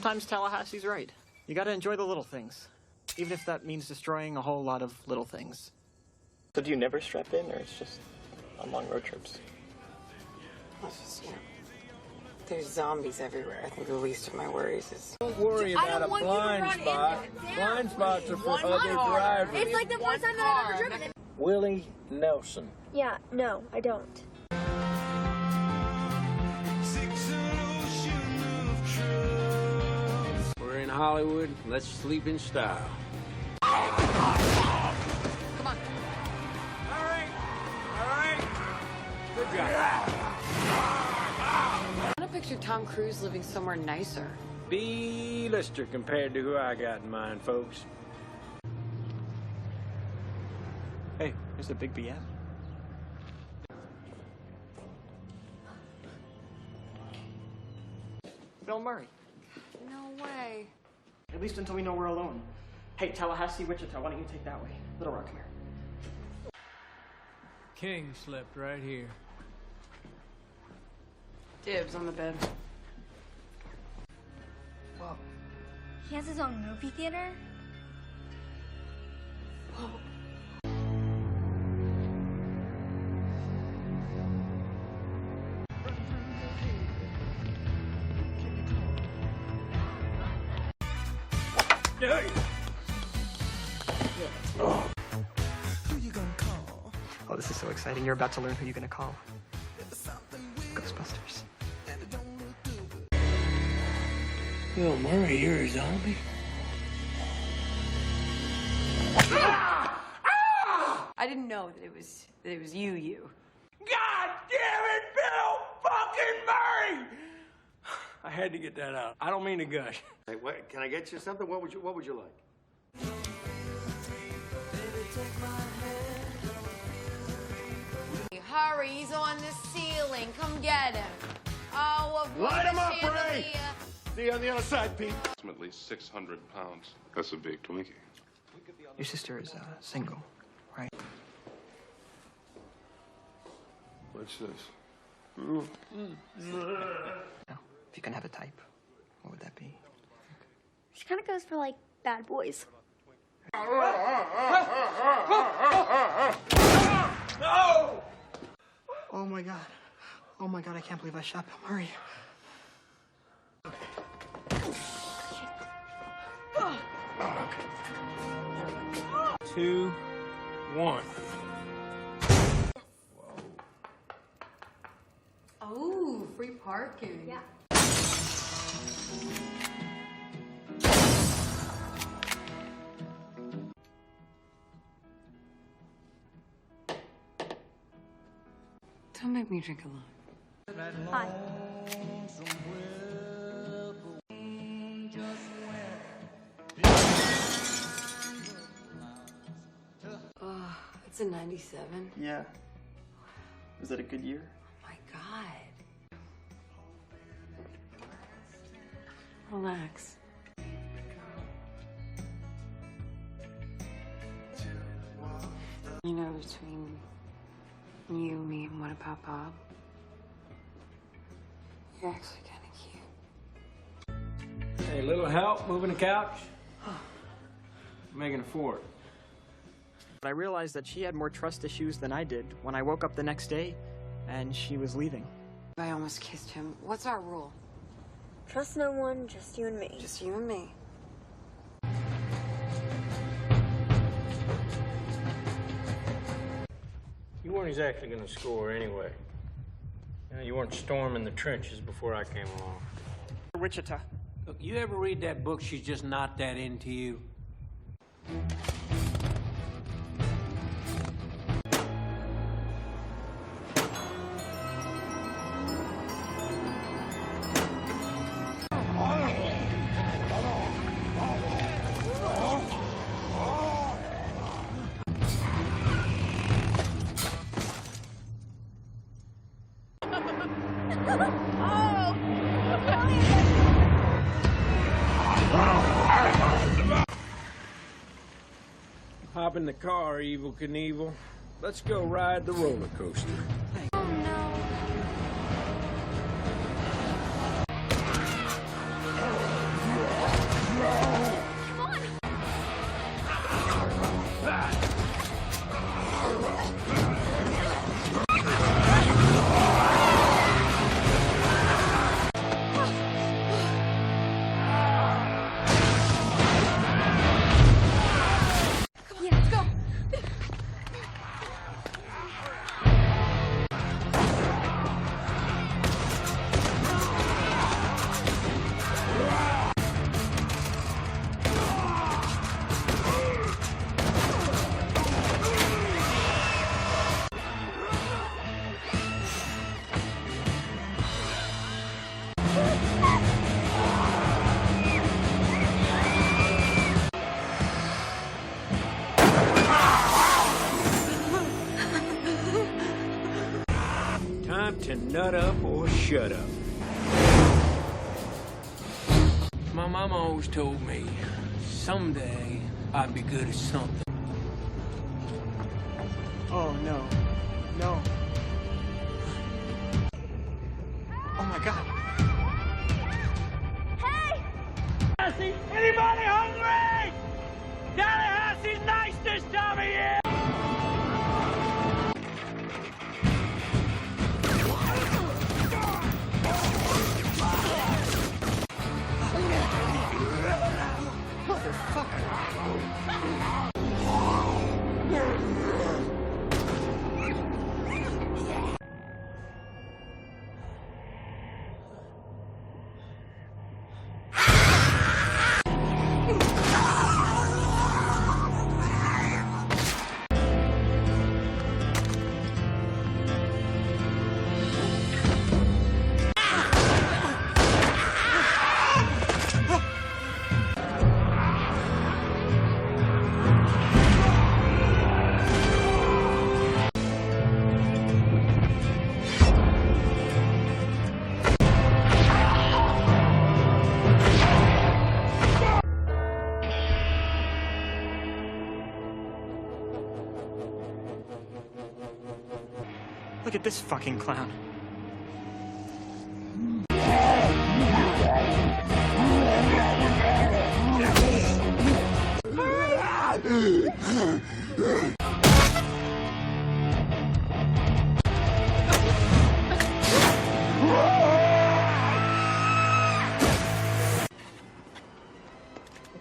sometimes Tallahassee's right. You gotta enjoy the little things, even if that means destroying a whole lot of little things. So do you never strap in, or it's just on long road trips? It's just, there's zombies everywhere. I think the least of my worries is... Don't worry about a blind spot. Blind spots are for other drivers. It's like the first time that I've ever driven it. Willie Nelson. Yeah, no, I don't. We're in Hollywood. Let's sleep in style. Come on. All right. Good job. I want to picture Tom Cruise living somewhere nicer. B-lister compared to who I got in mind, folks. Hey, there's a big BM. Bill Murray. No way. At least until we know we're alone. Hey, Tallahassee, Wichita, why don't you take that way? Little Rock, come here. King slept right here. Dibs on the bed. Whoa. He has his own movie theater? Whoa. Oh, this is so exciting. You're about to learn who you're gonna call. Ghostbusters. Bill Murray, you're a zombie? I didn't know that it was you. God damn it, Bill fucking Murray! I had to get that out. I don't mean to gush. Hey, wait, can I get you something? What would you like? Hurry, he's on the ceiling. Come get him. Oh, Light him up, Ray! See you on the other side, Pete. Approximately 600 pounds. That's a big Twinkie. Your sister is single, right? What's this? No. If you can have a type, what would that be? She kind of goes for, like, bad boys. No! Oh my god. Oh my god, I can't believe I shot Bill Murray. 2, 1. Oh, free parking. Yeah. Don't make me drink alone. Hi. Oh, it's a 97. Yeah. Was that a good year? Oh my God. Relax. You know, between you, me, and what about Bob? You're actually kind of cute. Hey, little help moving the couch? Making a fort. But I realized that she had more trust issues than I did when I woke up the next day and she was leaving. I almost kissed him. What's our rule? Trust no one, just you and me. Just you and me. You weren't exactly going to score anyway. You weren't storming the trenches before I came along. Wichita. Look, you ever read that book, She's Just Not That Into You? Hop in the car, Evel Knievel. Let's go ride the roller coaster. Oh, no. want to nut up or shut up. My mama always told me, someday I'd be good at something. Oh, no. No. Oh, my God. Anybody hungry? Tallahassee's nice this time of year! Look at this fucking clown.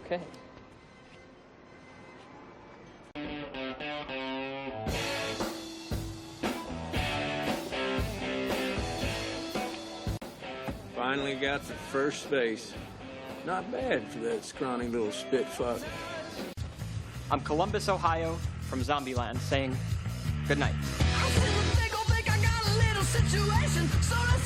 Okay. Finally got to first base. Not bad for that scrawny little spitfuck. I'm Columbus, Ohio, from Zombieland, saying good night. I got a little situation, so let's